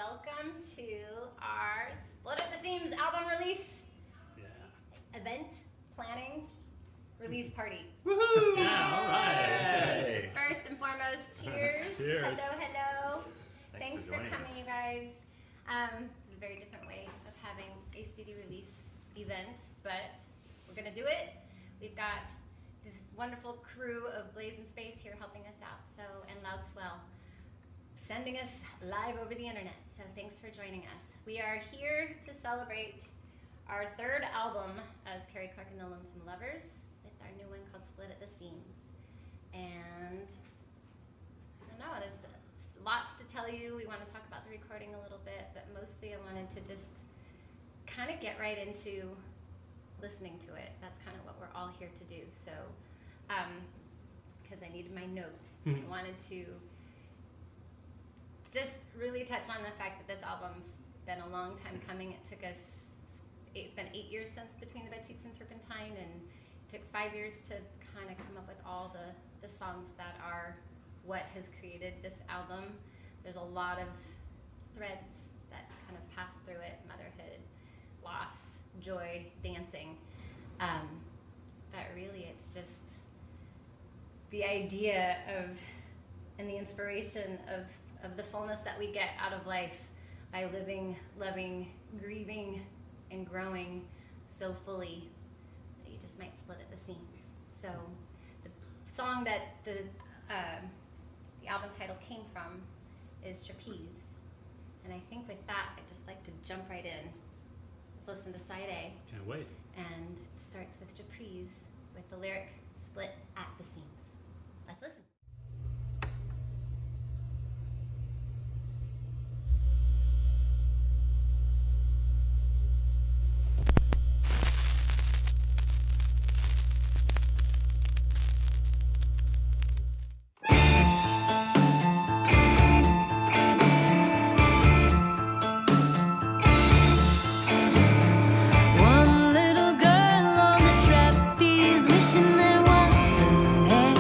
welcome to our Split at the Seams album release event, planning, release party. Woohoo! Yeah, all right. First and foremost, cheers. Cheers. Hello. Thanks for joining coming, us. you guys. It's a very different way of having a CD release event, but we're going to do it. We've got this wonderful crew of Blazinspace here helping us out, and Loudswell sending us live over the internet. So thanks for joining us. We are here to celebrate our third album as Carrie Clark and the Lonesome Lovers with our new one called Split at the Seams. And I don't know, there's lots to tell you. We want to talk about the recording a little bit, but mostly I wanted to just kind of get right into listening to it. That's kind of what we're all here to do. So, because I needed my note, I wanted to just really touch on the fact that this album's been a long time coming. It's been 8 years since Between the Bedsheets and Turpentine, and it took 5 years to kind of come up with all the songs that are what has created this album. There's a lot of threads that kind of pass through it: motherhood, loss, joy, dancing. But really it's just the idea of and the inspiration of the fullness that we get out of life by living, loving, grieving, and growing so fully that you just might split at the seams. So the song that the album title came from is Trapeze. And I think with that, I'd just like to jump right in. Let's listen to side A. Can't wait. And it starts with Trapeze with the lyric Split at the Seams. Let's listen. One little girl on the trapeze, wishing there was an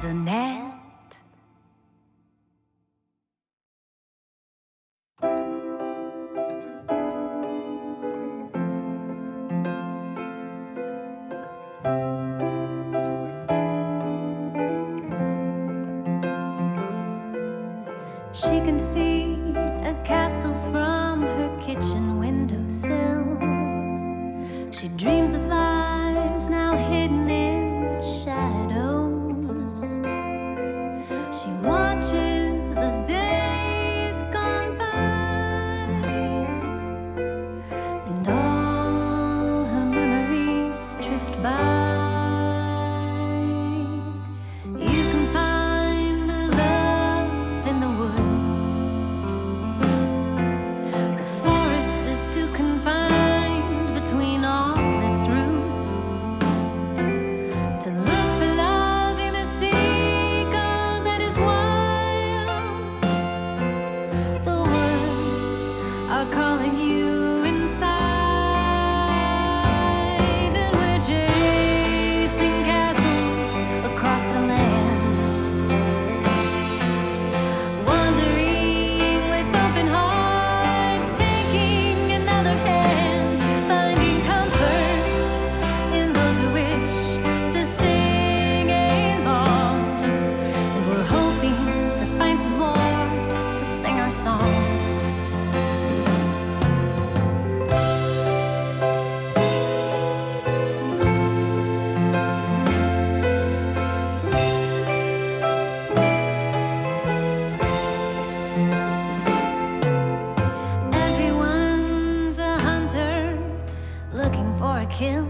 as a net. She can see a castle from her kitchen windowsill. She dreams of lives now hidden in the shadows. She watches the days gone by, and all her memories drift by. You can find the love in the woods. The forest is too confined between all its roots to look for love in a seagull that is wild. The woods are calling you inside, and we're chasing castles across the land, wandering with open hearts, taking another hand, finding comfort in those who wish to sing along. And we're hoping to find some more to sing our song. Everyone's a hunter looking for a kill.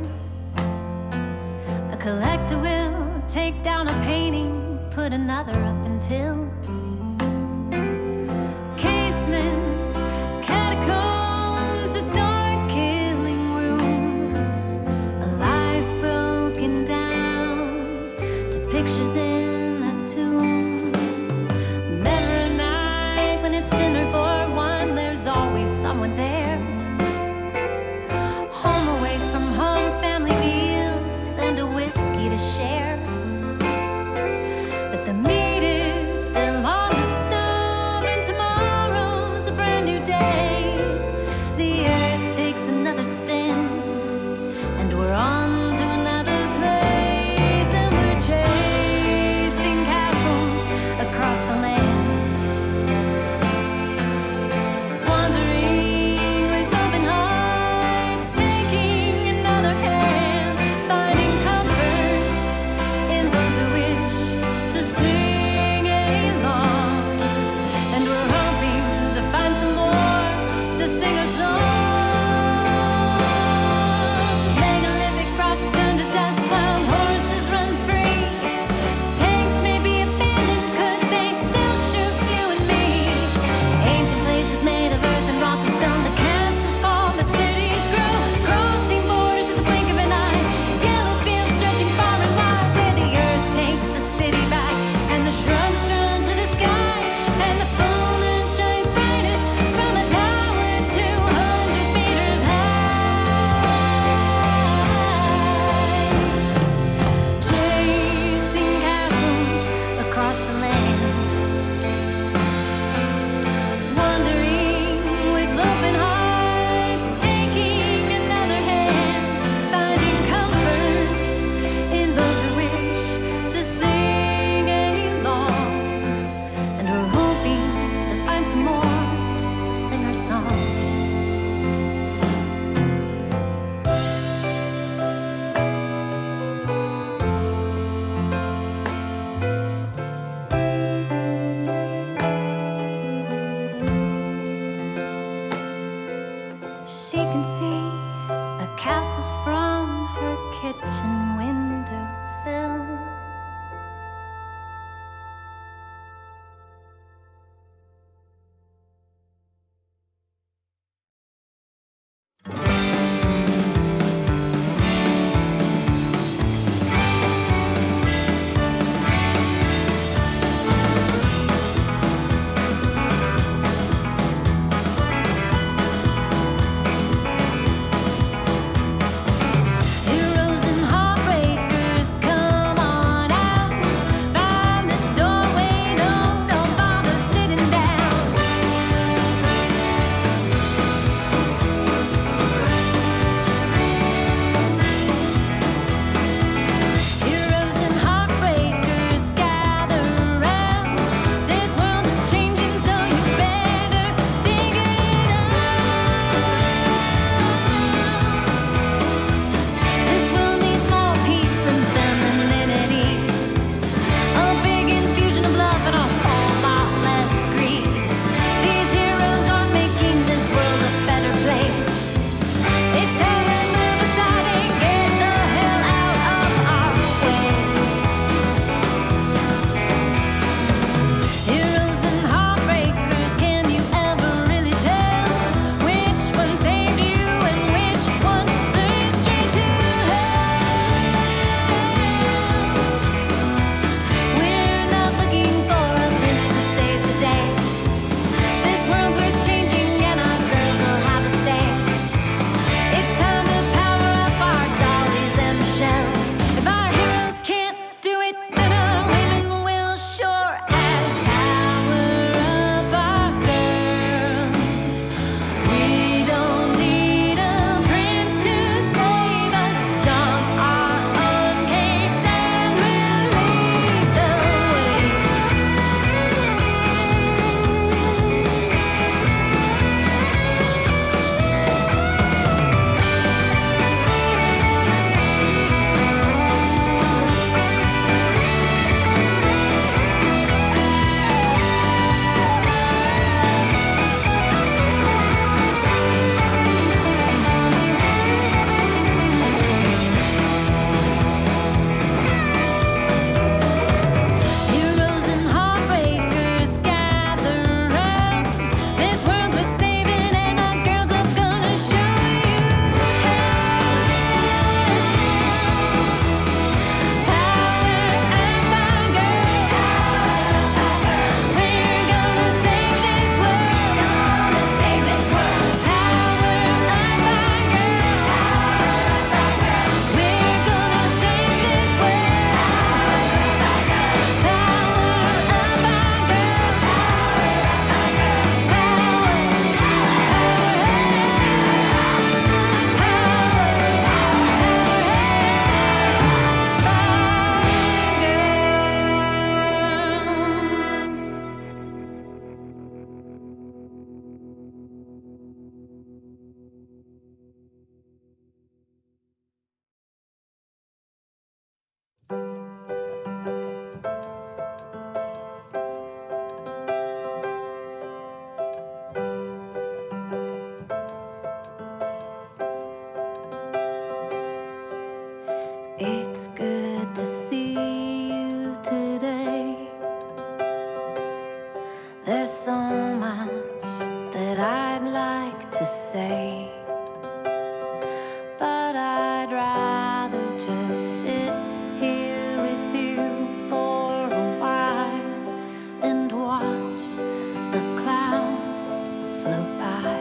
A collector will take down a painting, put another up until casements, catacombs, a dark killing room, a life broken down to pictures in a tomb. Never a night when it's dinner for one, there's always someone there. Home away from home, family meals, and a whiskey to share. But the meat is still on There's so much that I'd like to say, but I'd rather just sit here with you for a while and watch the clouds float by.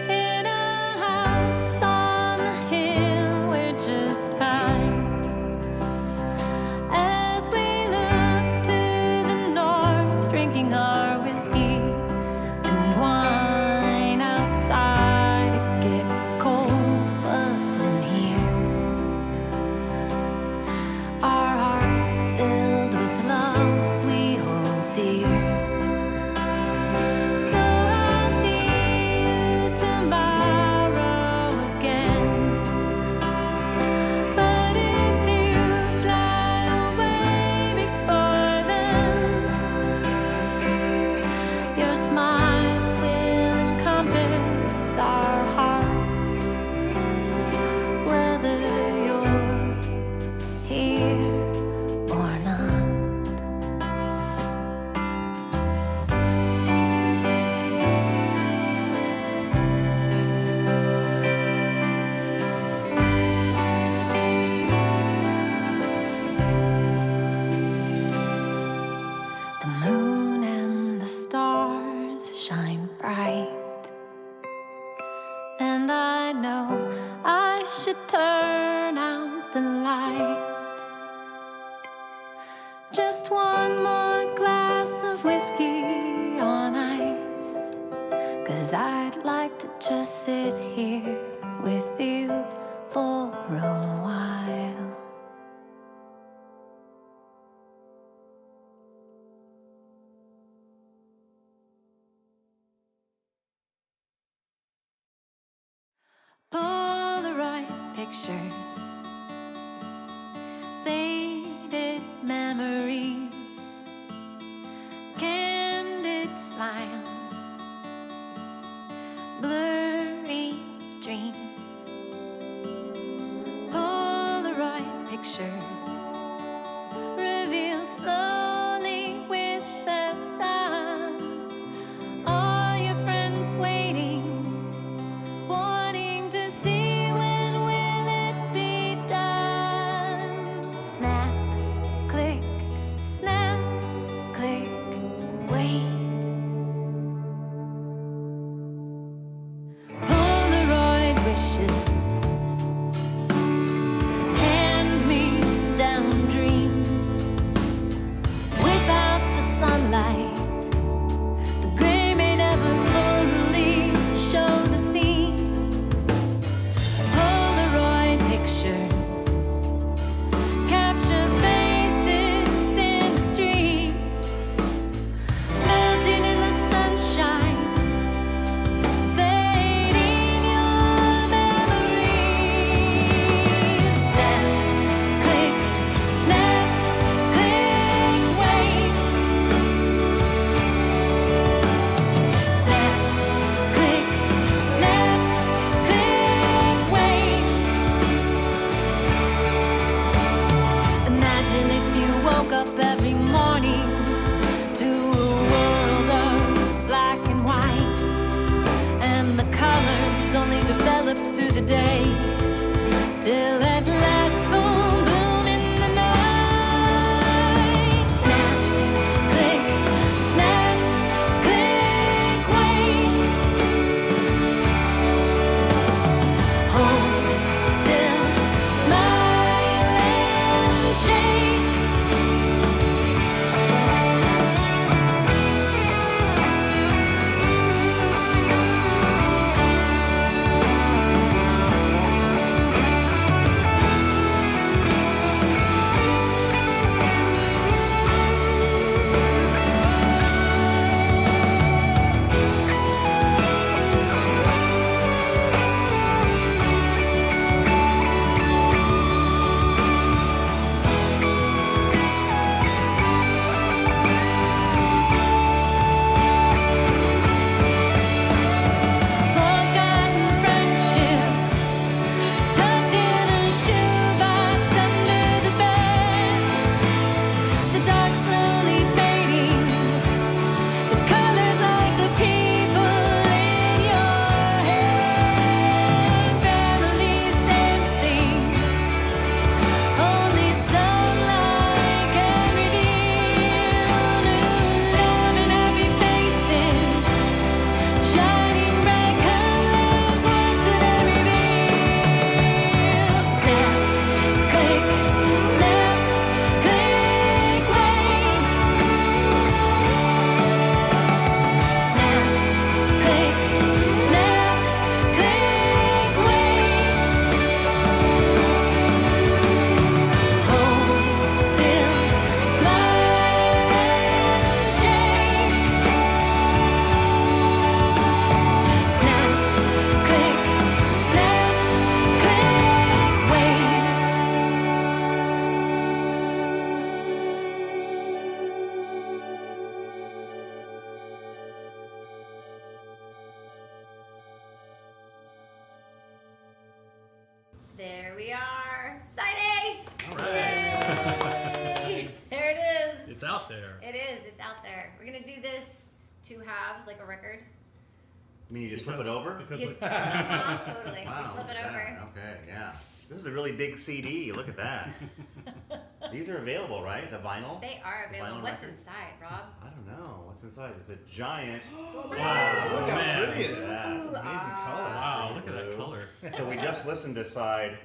In a house on the hill, we're just fine. As we look to the north, drinking our whiskey and wine. Outside it gets cold, but in here our hearts filled with love we hold dear. So I'll see you tomorrow again. But if you fly away before then, your smile will encompass our hearts, whether you're here or not. The moon and the stars shine bright, and I know I should turn out the lights. Just one more glass of whiskey on ice, 'cause I'd like to just sit here with you for a while. Polaroid pictures, faded memories, candid smiles, blurry dreams. Polaroid pictures reveal slowly with the sun all your friends waiting, wanting to see when will it be done. Snap, click, wait. Polaroid wishes, hand-me-down dreams. Without the sunlight, the gray may never fully show the scene. Polaroid pictures capture faces in the streets, melting in the sunshine, fading your memories. Snap, click, wait. Snap, click, wait. Imagine if you woke up every morning to a world of black and white, and the colors only developed through the day, till at last full bloom in the night. Snap, click, wait. Hold still, smile and shake. There we are. Side A! All right. Yay! There it is. It's out there. It is. It's out there. We're going to do this 2 halves like a record. I mean, you just flip it over? Because You- like, totally. Wow, You flip it look at over. that. Okay, yeah. This is a really big CD. Look at that. These are available, right? The vinyl? They are The available. vinyl What's record? inside, Rob? I don't know. What's inside? It's a giant. wow, Look how man. pretty it is. Yeah. Ooh, Amazing color. Wow, look at that color. So we just listened to side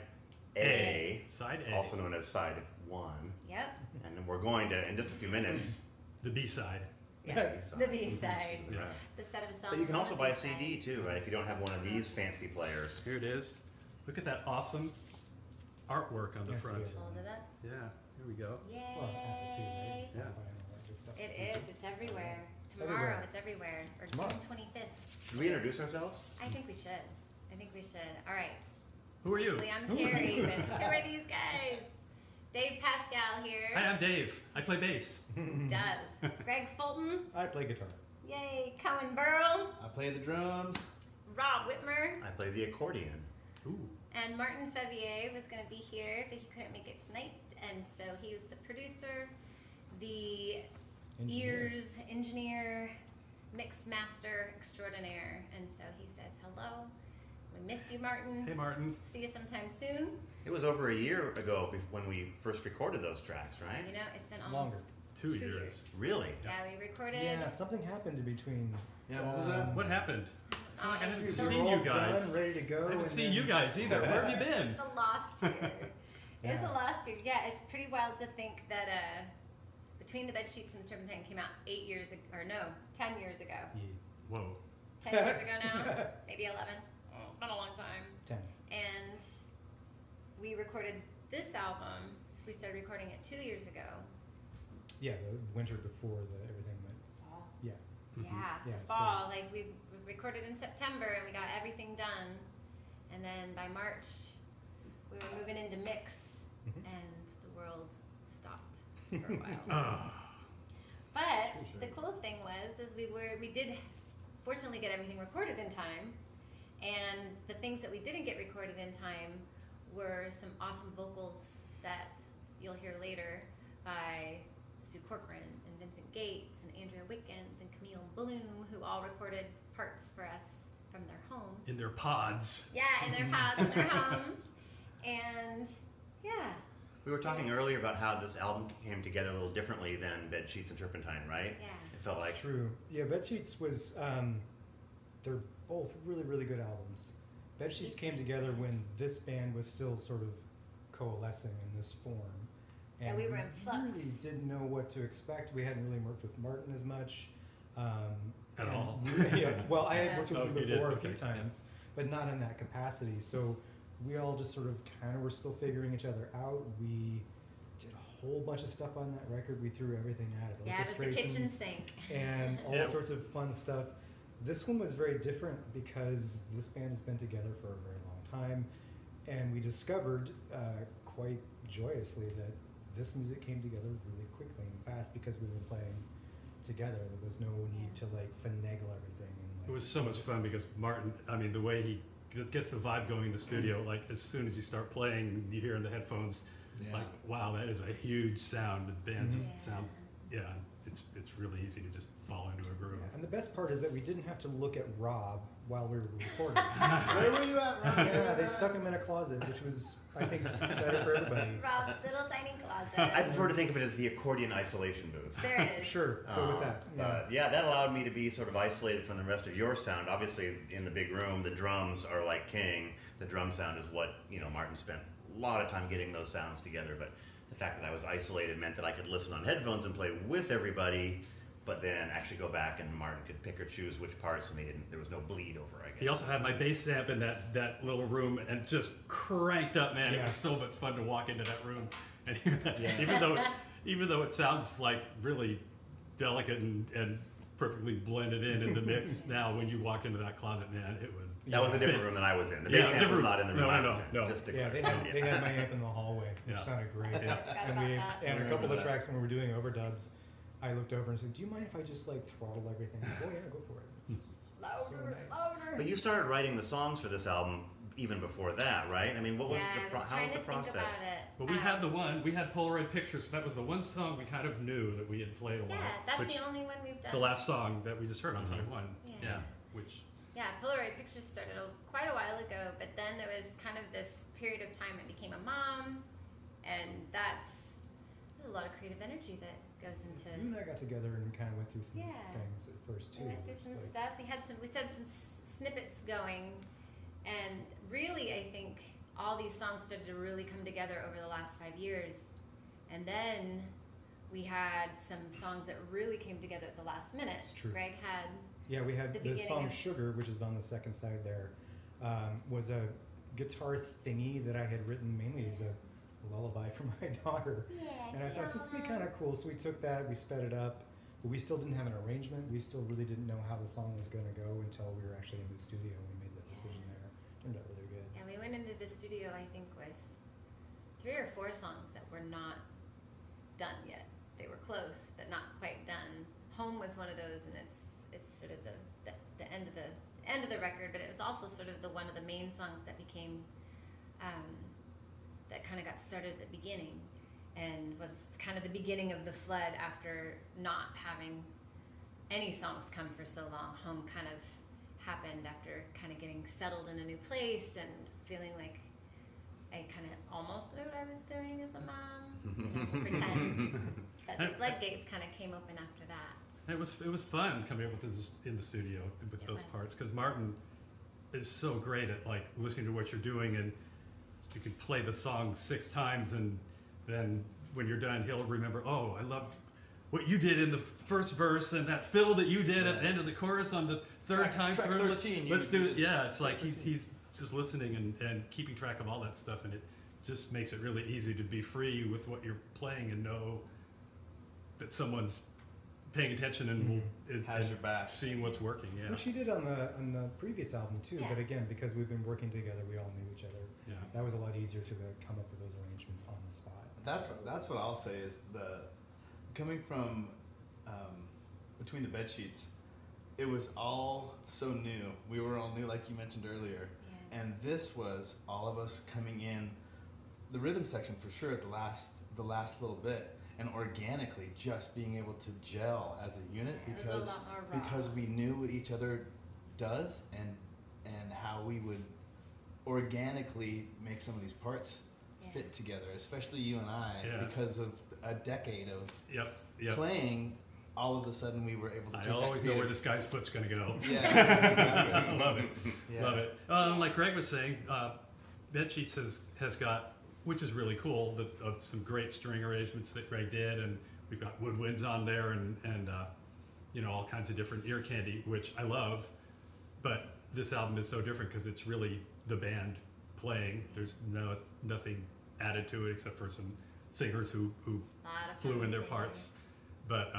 A, Side A. also known as side 1. Yep. And we're going to, in just a few minutes, The B-side. Yes. The B-side. Yeah. The set of songs. but you can on also the buy a B-side. CD too, right? If you don't have one of these fancy players. Here it is. Look at that awesome artwork on the Nice front. video. Hold it up. Yeah, here we go. Yay. Well, Apple too, right? Yeah. Spotify and all that good stuff. It is. It's everywhere. Tomorrow, Everywhere. it's everywhere. Or Tomorrow. June 25th. Should we introduce ourselves? I think we should. I think we should. All right. Who are you? Usually I'm Carrie, but who are these guys? Dave Pascal here. Hi, I'm Dave. I play bass. Does. Greg Fulton. I play guitar. Yay. Kohen Burrill. I play the drums. Rob Witmer. I play the accordion. Ooh. And Martin Fevier was going to be here, but he couldn't make it tonight. And so he was the producer, the Engineer. ears engineer, mix master extraordinaire. And so he says hello. We miss you, Martin. Hey, Martin. See you sometime soon. It was over a year ago when we first recorded those tracks, right? You know, it's been Longer. almost 2 2 years. years. Really? Yeah, we recorded. Yeah, something happened in between. Yeah, what was that? What happened? I feel like I haven't We seen were all you guys. done, ready to go. I haven't and seen then- you guys either. Where have you been? The lost year. It was Yeah. a lost year. Yeah, it's pretty wild to think that Between the Bed Sheets and the Turpentine came out 8 years ago, or no, 10 years ago. Yeah, Whoa. 10 years ago now, maybe 11. Oh, been a long time. 10. And we recorded this album. We started recording it 2 years ago. Yeah, the winter before everything went. Fall. Yeah. Mhm. Yeah, Yeah, the so- fall. Like we recorded in September and we got everything done. And then by March, we were moving into mix, Mhm. and the world stopped for a while. Ah. But For sure. the cool thing was, is we did fortunately get everything recorded in time, and the things that we didn't get recorded in time were some awesome vocals that you'll hear later by Sue Corcoran and Vincent Gates and Andrea Wickens and Camille Bloom, who all recorded parts for us from their homes. In their pods. Yeah, in their pods, in their homes. And yeah. We were talking earlier about how this album came together a little differently than Bed Sheets and Turpentine, right? Yeah. It felt like That's true. Yeah, Bedsheets was, they're both really, really good albums. Bedsheets came together when this band was still sort of coalescing in this form. Yeah, we were in flux. really didn't know what to expect. We hadn't really worked with Martin as much. At and all. yeah, well, I had worked with Oh, him you did? before a Okay, few yeah. times, but not in that capacity. So we all just sort of kind of were still figuring each other out. We did a whole bunch of stuff on that record. We threw everything at it. Yeah, it was the kitchen orchestrations sink. and all Yeah. sorts of fun stuff. This one was very different because this band has been together for a very long time, and we discovered quite joyously that this music came together really quickly and fast because we were playing together. There was no need to like finagle everything. And, like, It was so much fun because Martin, I mean, the way he gets the vibe going in the studio, like as soon as you start playing, you hear in the headphones, like, wow, that is a huge sound. The band just Yeah. sounds, yeah, it's really easy to just fall into a groove. Yeah, and the best part is that we didn't have to look at Rob while we were recording. Where were you at, Rob? Yeah, they stuck him in a closet, which was, I think, better for everybody. Rob's little tiny closet. I prefer to think of it as the accordion isolation booth. There it is. Sure, go with that. Yeah. But yeah, that allowed me to be sort of isolated from the rest of your sound. Obviously, in the big room, the drums are like king. The drum sound is what, Martin spent a lot of time getting those sounds together. But the fact that I was isolated meant that I could listen on headphones and play with everybody, but then actually go back and Martin could pick or choose which parts, and there was no bleed over, I guess. He also had my bass amp in that little room and just cranked up, man. It was so much fun to walk into that room. And even though it sounds like really delicate and perfectly blended in the mix, now when you walk into that closet, man, it was. That was a different bass- room than I was in. The Yeah, bass amp was different- not in the room no, I no, was in. no. Just to Yeah, they clarify. had my amp in the hallway, which Yeah. sounded great. Yeah. Forgot And about we that. and a I couple of remember tracks when we were doing overdubs, I looked over and said, "Do you mind if I just like throttle everything?" Oh yeah, go for it. Louder, So nice. louder. But you started writing the songs for this album even before that, right? I mean, what was Yeah, I was how trying was the to think process? about it. Well, we had Polaroid pictures. That was the one song we kind of knew that we had played a while. Yeah, that's which, the only one we've done. the last song that we just heard on side one. Yeah. Which Yeah, Polaroid pictures started quite a while ago, but then there was kind of this period of time I became a mom, and there's a lot of creative energy that goes into. You and I got together and kind of went through some Yeah. things at first too. We went through It's some like- stuff. We had some snippets going, and really, I think all these songs started to really come together over the last 5 years, and then we had some songs that really came together at the last minute. It's true. Greg had Yeah, we had the the beginning song of- "Sugar," which is on the second side there, was a guitar thingy that I had written mainly as a lullaby for my daughter. And I thought this would be kind of cool, so we took that, we sped it up, but we still didn't have an arrangement. We still really didn't know how the song was going to go until we were actually in the studio and we made that decision there. Turned out really good. And we went into the studio, I think, with 3 or 4 songs that were not done yet. They were close, but not quite done. Home was one of those, and it's sort of the end of the record, but it was also sort of the one of the main songs that became that kind of got started at the beginning, and was kind of the beginning of the flood after not having any songs come for so long. Home kind of happened after kind of getting settled in a new place and feeling like I kind of almost knew what I was doing as a mom, pretend. But the floodgates kind of came open after that. it was fun coming up with this in the studio with It those was. parts, because Martin is so great at like listening to what you're doing, and you can play the song 6 times, and then when you're done, he'll remember, oh, I loved what you did in the first verse and that fill that you did at the end of the chorus on the third time track through. 13, Let's you do it. did. Yeah, it's like he's just listening and keeping track of all that stuff, and it just makes it really easy to be free with what you're playing and know that someone's paying attention and Has your back. seeing what's working. Yeah, Which he did on the previous album too, Yeah. but again, because we've been working together, we all knew each other. yeah. That was a lot easier to come up with those arrangements on the spot. That's what I'll say is coming from between the bed sheets, it was all so new. We were all new, like you mentioned earlier, Yeah. and this was all of us coming in, the rhythm section for sure at the last little bit, and organically just being able to gel as a unit Yeah, it was a lot more raw. because we knew what each other does and how we would organically make some of these parts Yeah. fit together, especially you and I, Yeah. because of a decade of Yep. playing. All of a sudden, we were able to. I take that always know creative- where this guy's foot's going to go. Yeah, I exactly. love it. Yeah. Love it. Like Greg was saying, Bedsheets has got, which is really cool, some great string arrangements that Greg did, and we've got woodwinds on there and all kinds of different ear candy, which I love. But this album is so different because it's really the band playing. There's nothing added to it except for some singers who Lot of flew fun in their singers. parts. But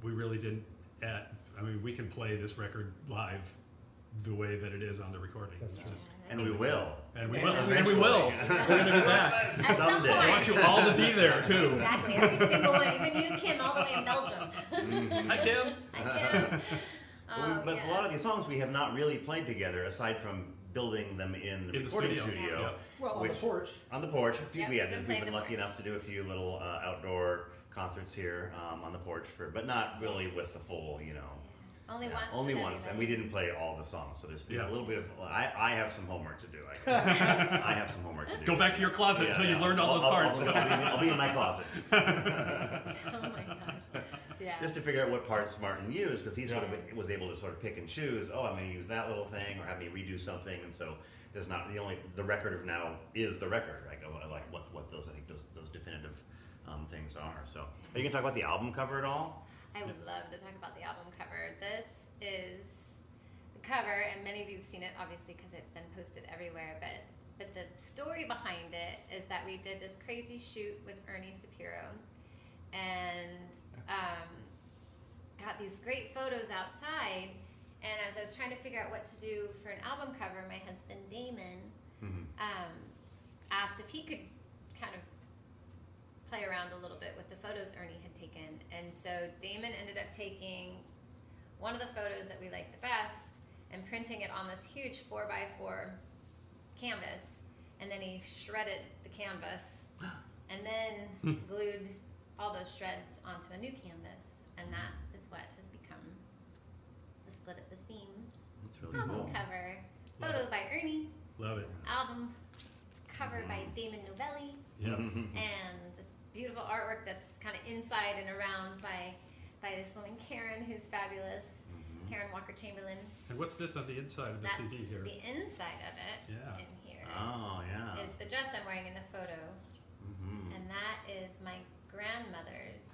we really didn't add. I mean, we can play this record live the way that it is on the recording. That's It's true. just- I And think we will. and we And will. And we eventually. will. We're going to be back. At some Someday. I want you all to be there too. Exactly, every single one, even you, Kim, all the way in Belgium. Hi, Kim. Hi, Kim. But Yeah. a lot of these songs we have not really played together, aside from building them in the In the recording studio. studio. Yeah. Well, on the Which- porch. On the porch. Yep, We've been playing been the lucky porch. enough to do a few little outdoor concerts here on the porch, but not really with the full, Only yeah, once. only with once, and we everybody. didn't play all the songs. So there's been Yeah. a little bit of. I have some homework to do. I guess. I have some homework to do. Go back to your closet until you've learned all those parts. I'll be in my closet. Oh my god. Yeah. Just to figure out what parts Martin used, because he sort of was able to sort of pick and choose. Oh, I'm going to use that little thing, or have me redo something, and so there's not the record of now is the record. I like what those those definitive things are. So, are you going to talk about the album cover at all? I would love to talk about the album cover. This is the cover, and many of you have seen it, obviously, because it's been posted everywhere. But the story behind it is that we did this crazy shoot with Ernie Shapiro, and got these great photos outside. And as I was trying to figure out what to do for an album cover, my husband Damon asked if he could kind of play around a little bit with the photos Ernie had taken. And so Damon ended up taking one of the photos that we liked the best and printing it on this huge 4x4 canvas, and then he shredded the canvas, and then glued all those shreds onto a new canvas, and that is what has become the Split at the Seams That's really album cool. cover. Love Photo it. by Ernie, Love it. album cover by Damon Novelli, Yeah. and this beautiful artwork that's kind of inside and around by this woman Karen, who's fabulous. Karen Walker Chamberlain. And what's this on the inside of the That's CD here? the inside of it. Yeah. In here Oh, yeah. is the dress I'm wearing in the photo, Mhm. and that is my grandmother's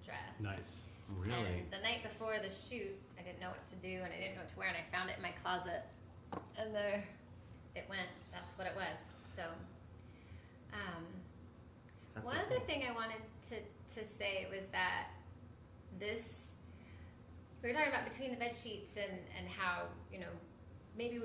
dress. Nice. Really? And the night before the shoot, I didn't know what to do and I didn't know what to wear, and I found it in my closet, and there it went. That's what it was. So, That's one so other cool. thing I wanted to say was that we were talking about between the bed sheets and how, maybe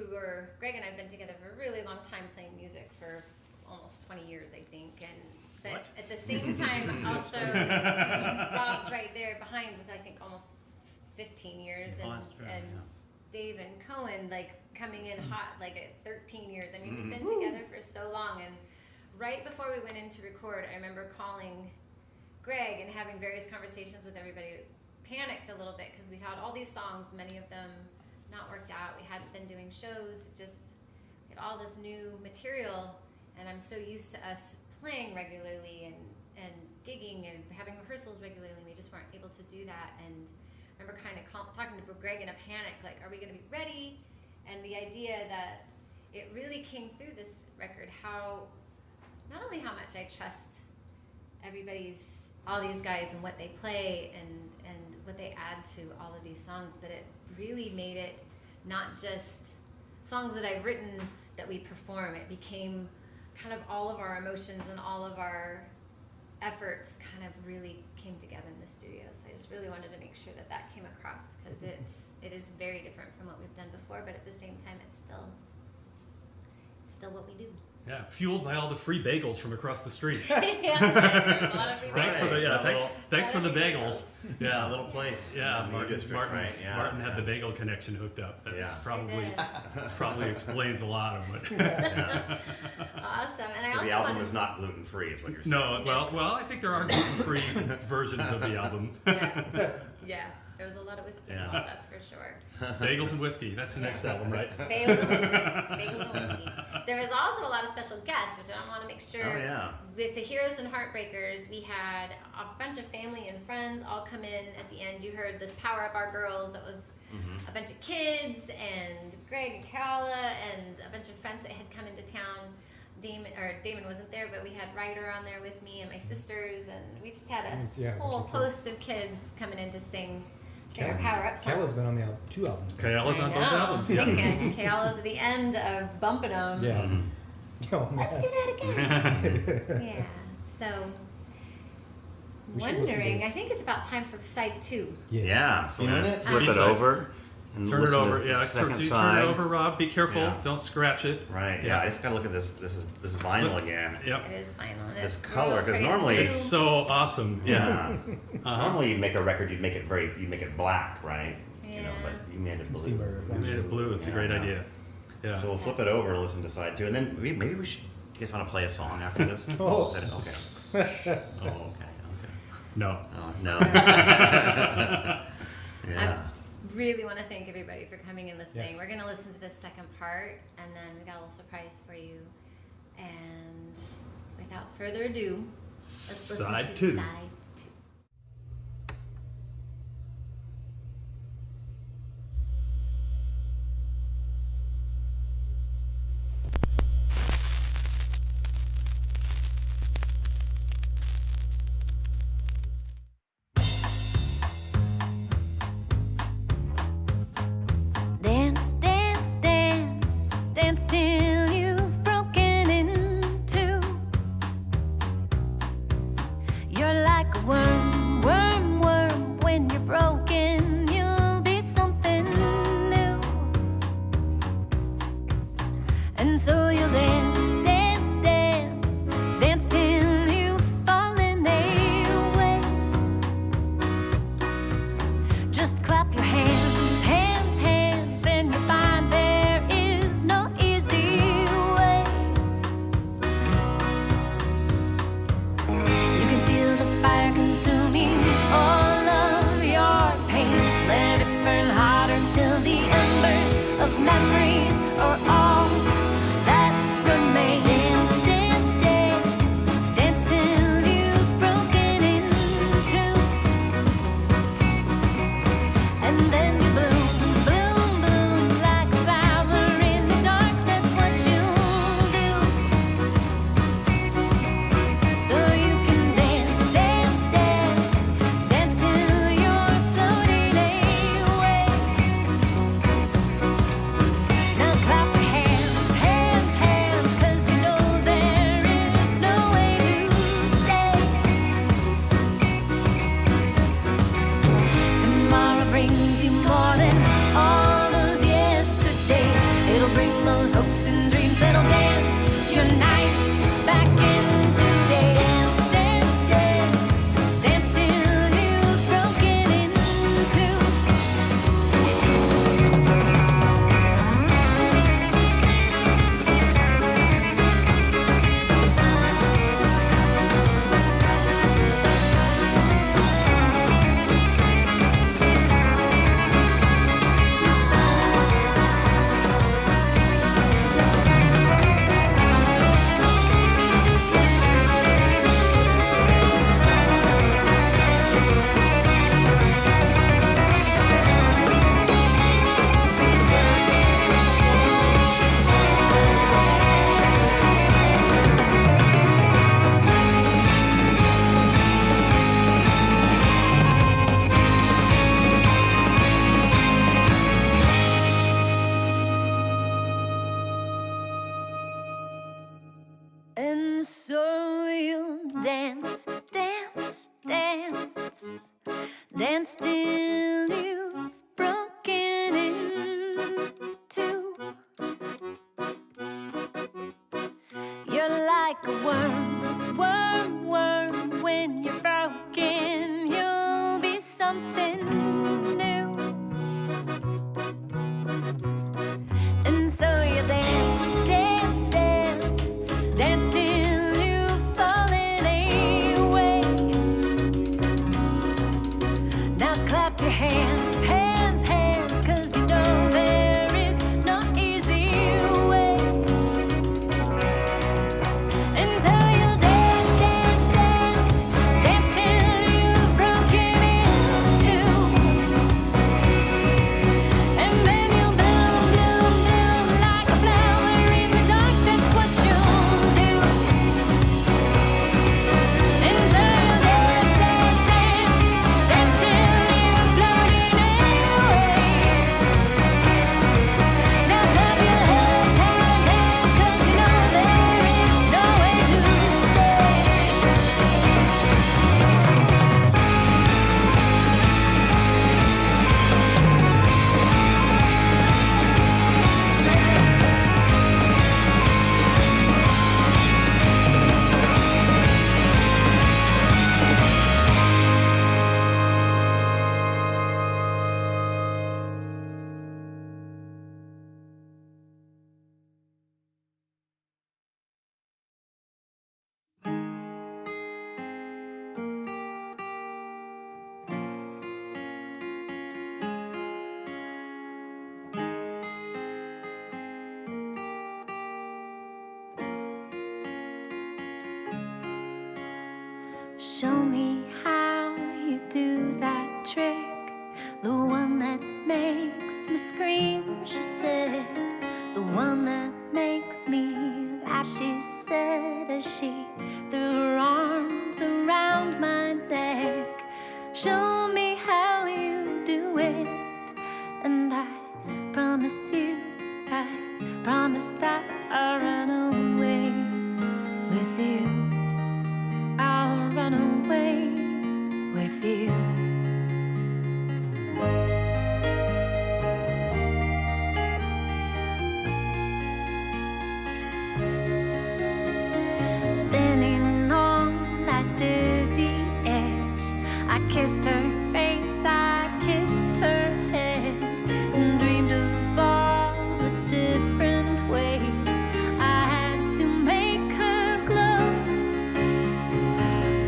Greg and I have been together for a really long time playing music for almost 20 years, I think, and that What? at the same time also Rob's right there behind with I think almost 15 years, Oh, and that's true, and yeah. Dave and Cohen like coming in hot like at 13 years. I mean, we've Mhm. been together for so long, and right before we went in to record, I remember calling Greg and having various conversations with everybody. Panicked a little bit because we had all these songs, many of them not worked out. We hadn't been doing shows, just had all this new material, and I'm so used to us playing regularly and gigging and having rehearsals regularly, and we just weren't able to do that. And I remember kind of talking to Greg in a panic, like, are we going to be ready? And the idea that it really came through this record, not only how much I trust all these guys and what they play and what they add to all of these songs, but it really made it not just songs that I've written that we perform. It became kind of all of our emotions and all of our efforts kind of really came together in the studio. So I just really wanted to make sure that came across, because it is very different from what we've done before, but at the same time it's still what we do. Yeah, fueled by all the free bagels from across the street. Yeah, there's a lot of free Thanks for bagels. the thanks for the Lot of free bagels. Yeah, Yeah, a little place. yeah. in the New District, Martin right? had the bagel connection hooked up. That's Yeah. probably explains a lot of what. Yeah. Awesome. And I So also the album wanted is not gluten free, is what you're saying. No, well, I think there are gluten-free versions of the album. yeah, there was a lot of whiskey Yeah. involved, that's for sure. Bagels and whiskey. That's the next album, right? Bagels and whiskey. Bagels and whiskey. There was also a lot of special guests, which I want to make sure. Oh, yeah. With the Heroes and Heartbreakers, we had a bunch of family and friends all come in at the end. You heard this Power Up Our Girls. That was a bunch of kids, and Greg and Carla, and a bunch of friends that had come into town. Damon wasn't there, but we had Ryder on there with me and my sisters, and we just had a whole host of kids coming in to sing our Power Up song. Kayla's been on the two albums. Kayla's on both albums. Yeah. Yeah. Kayla's at the end of Bumpin' 'Em. Yeah. Oh, man. Let's do that again. Yeah. So, We should listen to wondering, it. I think it's about time for side 2. Yeah, so we're gonna Internet? flip it B-side. over and Turn it listen over. to the Yeah, second turn side. it over, Rob. Be careful. Yeah. Don't scratch it. Right. Yeah. I just gotta look at this. This is vinyl again. Yep. It is final. and This it's color, real 'cause pretty. normally It's so awesome. Yeah. Yeah. Normally, you'd make a record. You'd make it black, right? You know, Yeah. but you made it You can see blue. my We reflection. made it blue. It's a Yeah, great yeah. idea. Yeah. So we'll flip it over and listen to side 2, and then maybe we should. You guys want to play a song after this? Oh. Okay. Oh, okay. No. Oh, no. Yeah. I really want to thank everybody for coming and listening. Yes. We're going to listen to this second part, and then we got a little surprise for you. And without further ado, let's listen Side to 2. side 2. Dance, dance, dance, dance till you've broken in two. You're like a worm, worm, worm. When you're broken, you'll be something new. And so you'll dance, dance, dance, dance till you've fallen away. Just clap your hands, hands, hands, then you find there is no easy way. like a worm, worm, worm. When you're broken, you'll be something new. And so you dance, dance, dance, dance till you've fallen away. Now clap your hands, hands, hands, 'cause you know there is no easy way. And so you'll dance, dance, dance, dance till you've broken in two. And then you'll bloom, bloom, bloom like a flower in the dark. That's what you'll do. And so you'll dance, dance, dance, dance till you're floating away. Now clap your hands, hands, hands, 'cause you know there is no way to stay. Show me how you do that trick, the one that makes me scream, she said, the one that makes me laugh, she said, as she threw her arms around my neck. Show me how you do it, and I promise you, I promise that I'll run away with you. I'll run away with you. Spinning on that dizzy edge, I kissed her face, I kissed her head, and dreamed of all the different ways I had to make her glow.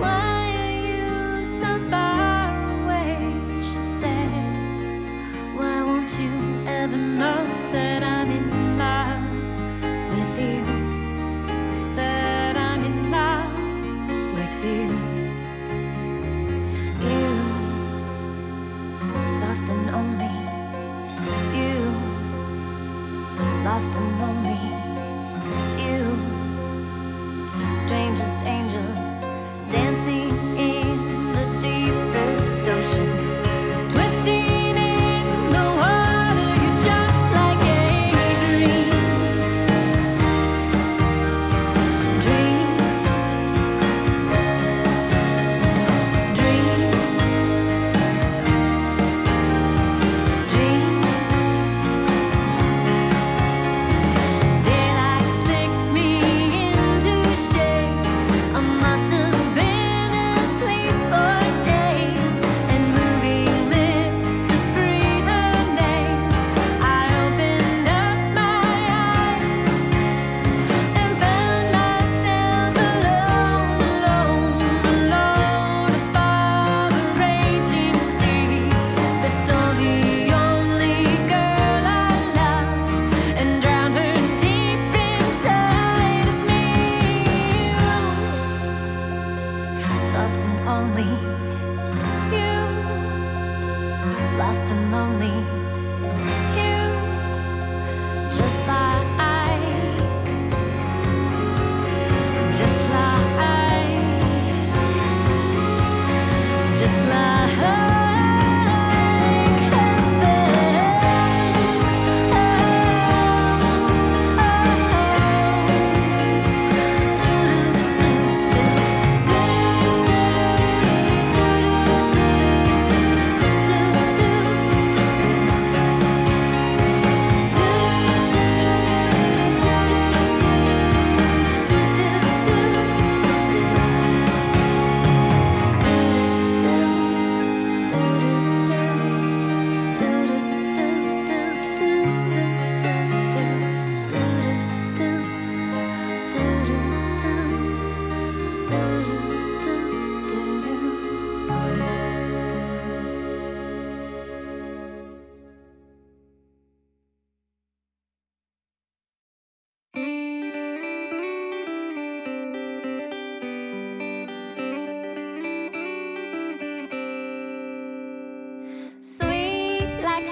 Why are you so far away? She said. Why won't you ever know that I'm in love with you? That I'm in love with you. You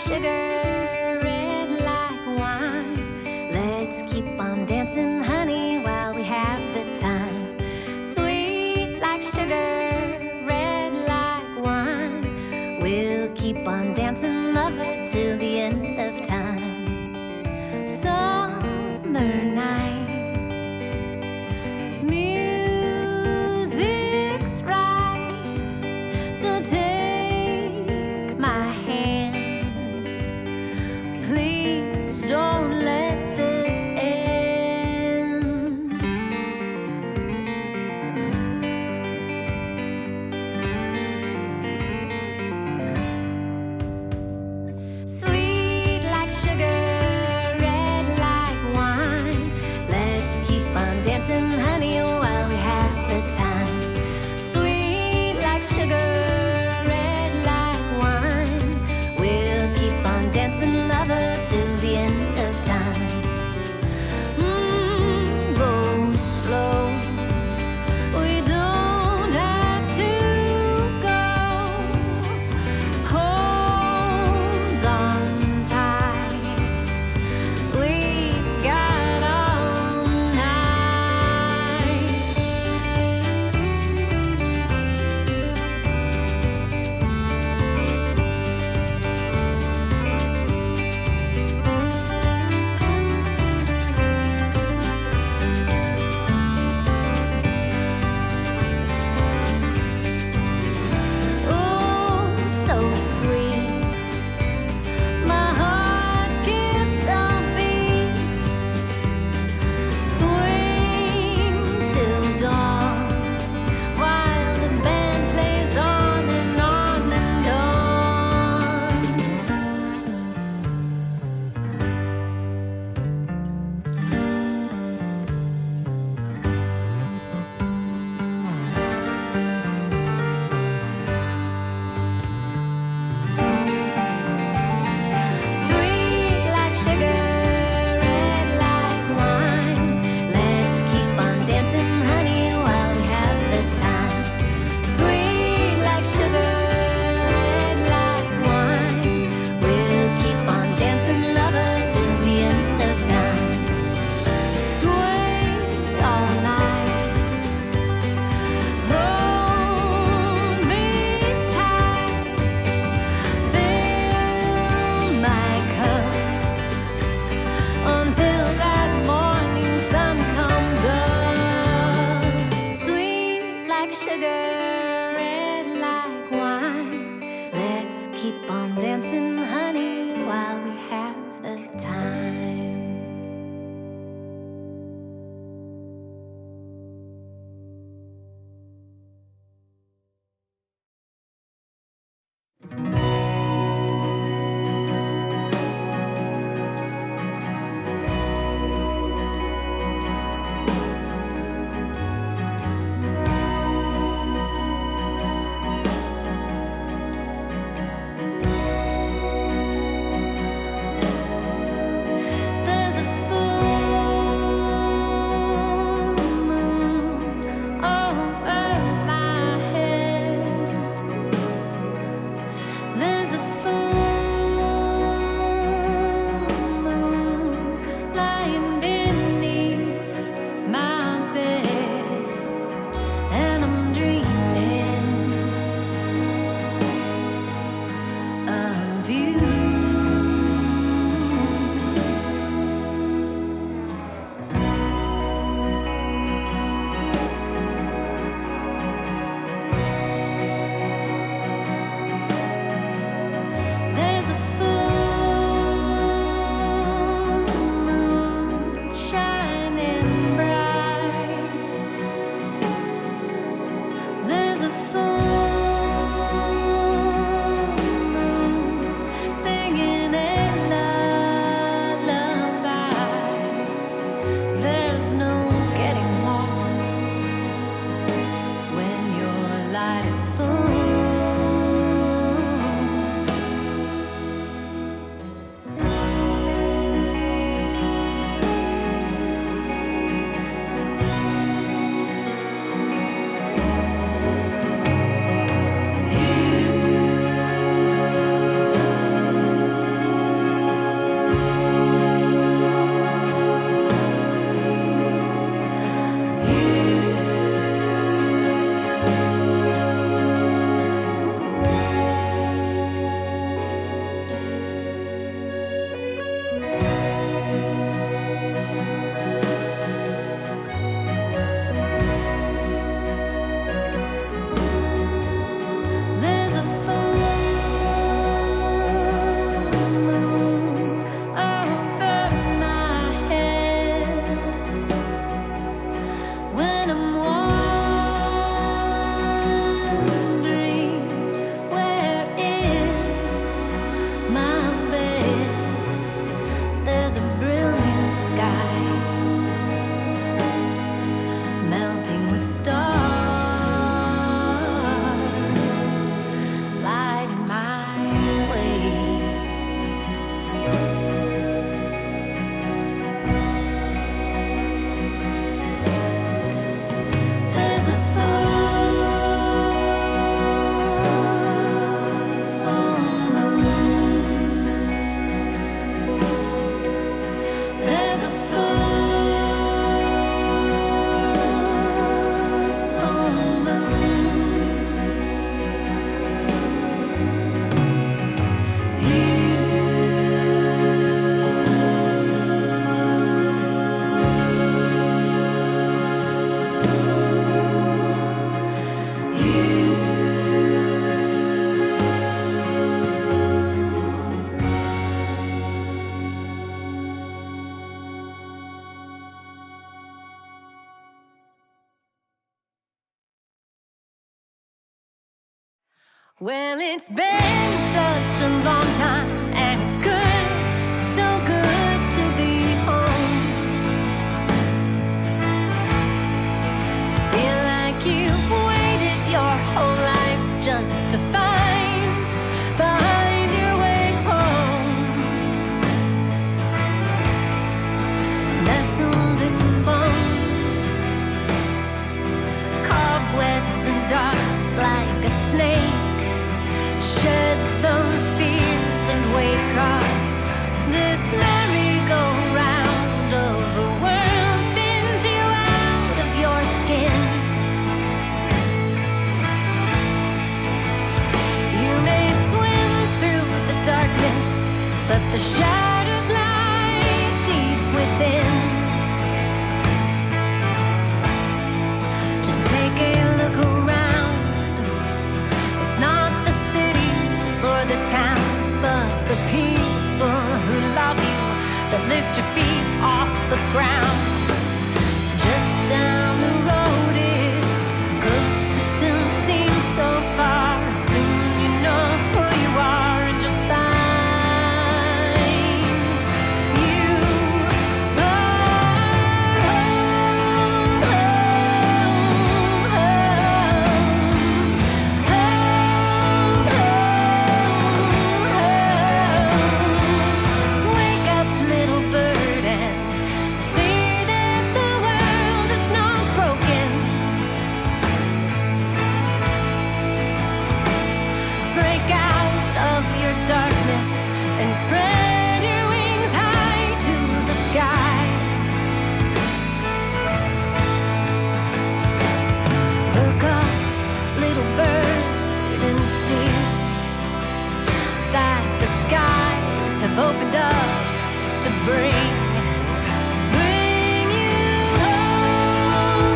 sugar, red like wine. Let's keep on dancing, honey, while we have the time. Sweet like sugar, red like wine. We'll keep on dancing, lover, till the end of time. Summer night. Music's right, so take my hand. Please don't let this end. Sweet like sugar, red like wine. Let's keep on dancing, honey, while we have the time. Sweet like sugar, red like wine. We'll keep on dancing, lover, till the end of time. Go slow. We don't have to go. Hold on tight. We got all night. Well, it's been such a long time, and it's good, so good to be home. Feel like you've waited your whole life just to find your way home. Nestled in bones, cobwebs and dust like a snake. Shed those fears and wake up. This merry-go-round of the world spins you out of your skin. You may swim through the darkness, but the shadows lie deep within. Just take a look around. It's not or the towns, but the people who love you, that lift your feet off the ground. Just down the road it's close, but still seems so far. Soon you know who you are, and you'll find you opened up to bring you home,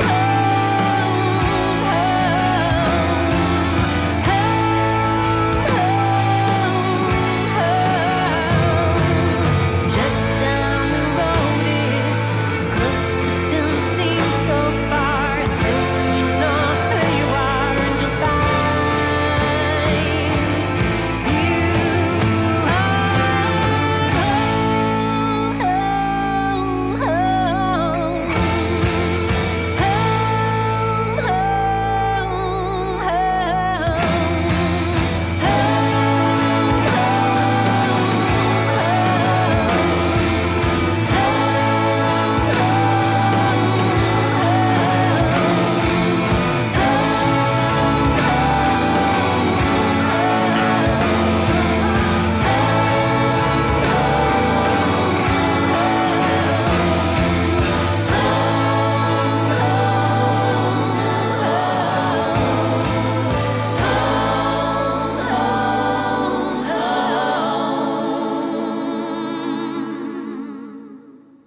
Just down the road it's close, but still seems so far. And soon you know who you are, and you'll find you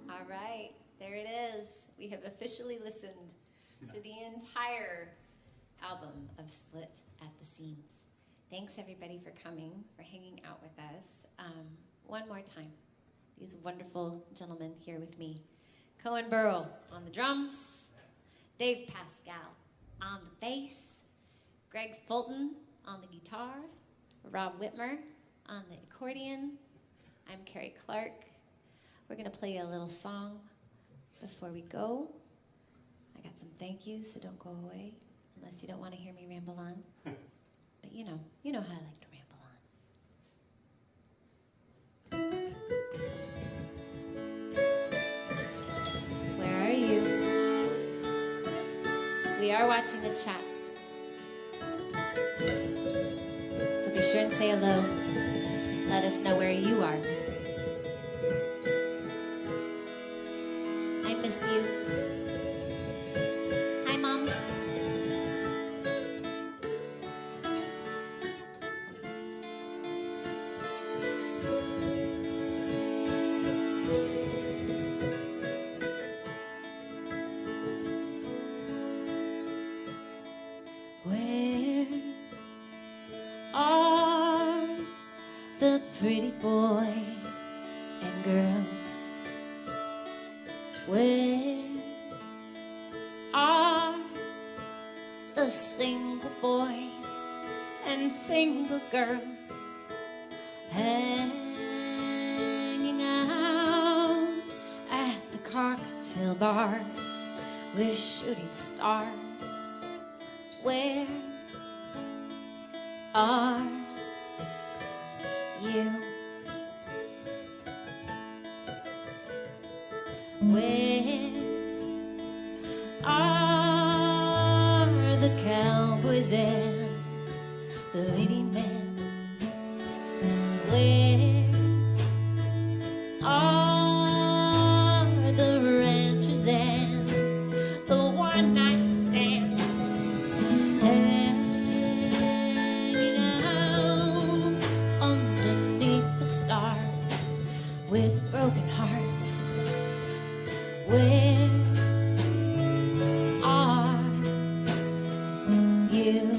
All right, there it is. We have officially listened to the entire album of Split at the Seams. Thanks everybody for coming, for hanging out with us. One more time, these wonderful gentlemen here with me. Kohen Burrill on the drums, Dave Pascal on the bass, Greg Fulton on the guitar, Rob Witmer on the accordion. I'm Carrie Clark. We're going to play a little song before we go. I got some thank yous, so don't go away unless you don't want to hear me ramble on. But you know how I like to ramble on. Where are you? We are watching the chat. So be sure and say hello. Let us know where you are. I miss you. Hi, Mom. Where are the pretty boys and girls? Where are the single boys and and single girls hanging out at the cocktail bars with shooting stars. Where are you? Where are the cowboys and the leading men? Where are the ranchers and the one-night stands? Hanging out underneath the stars with broken hearts. Where are you?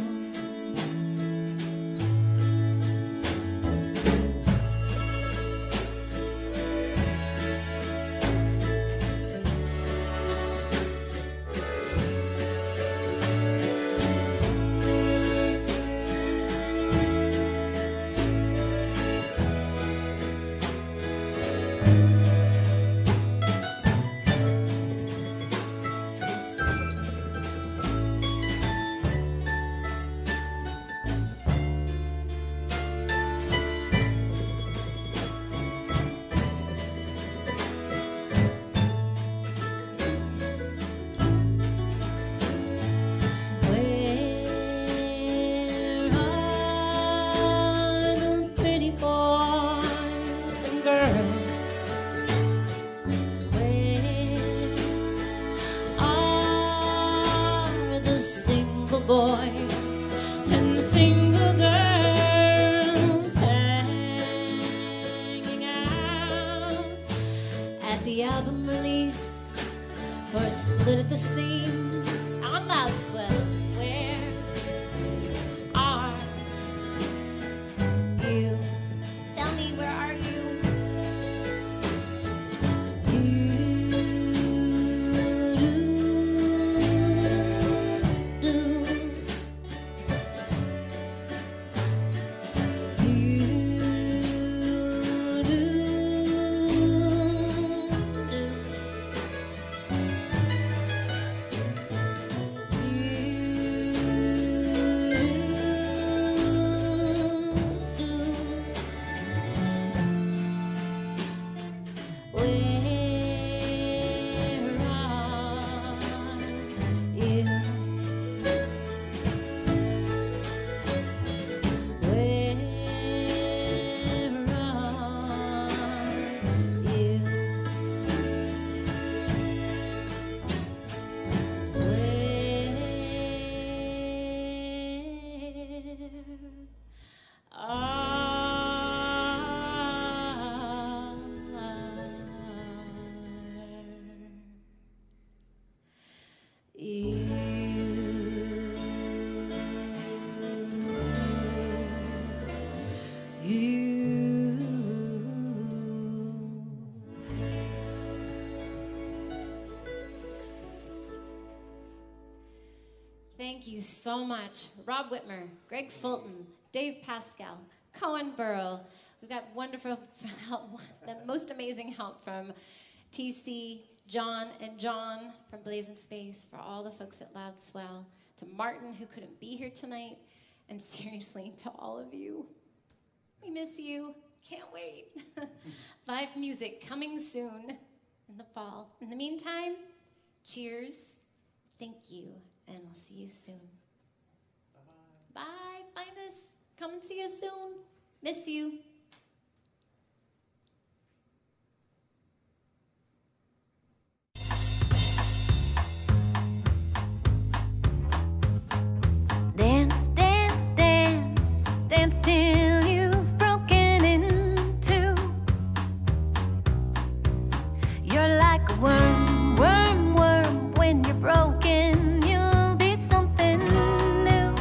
Boys and single girls hanging out at the album release for Split at the Seams on Loudswell. Where are you? Tell me, where are you? Thank you so much. Rob Witmer, Greg Fulton, Dave Pascal, Kohen Burrill. We've got wonderful help, the most amazing help from TC, John, and John from Blazinspace, for all the folks at Loudswell, to Martin, who couldn't be here tonight, and seriously, to all of you. We miss you. Can't wait. Live music coming soon in the fall. In the meantime, cheers. Thank you. And we'll see you soon. Bye-bye. Bye. Find us. Come and see us soon. Miss you. Dance, dance, dance, dance till you've broken in two. You're like a worm, worm, worm. When you're broken, you'll be something new.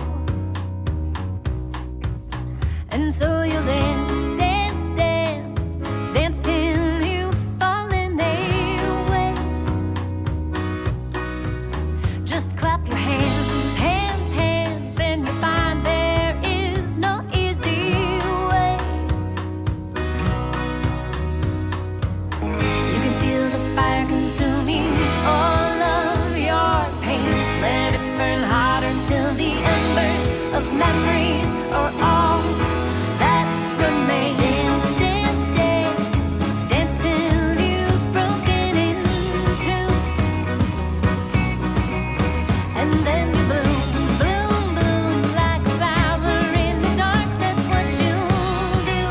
And so you'll dance, and then you bloom, bloom, bloom like a flower in the dark. That's what you do.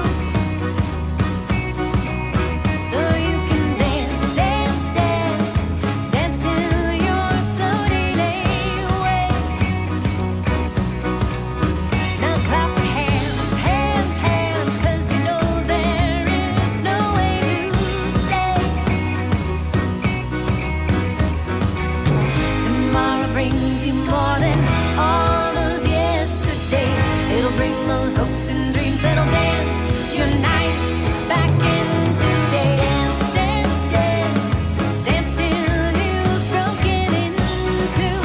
So you can dance, dance, dance, dance till you're floating away. Now clap your hands, hands, hands, 'cause you know there is no way to stay. Tomorrow brings you more than all those yesterdays. It'll bring those hopes and dreams that'll dance your nights back into day. Dance, dance, dance, dance till you've broken in two.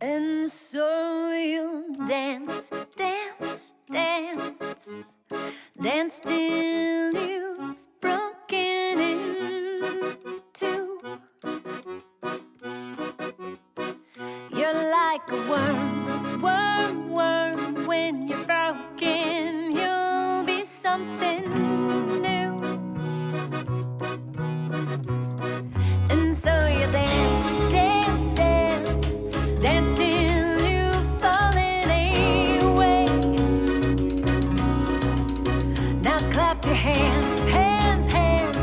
And so you dance, dance, dance, dance till you've broken in two. You're like a worm, worm, worm. When you're broken, you'll be something new. And so you dance, dance, dance, dance till you've fallen away. Now clap your hands, hands, hands.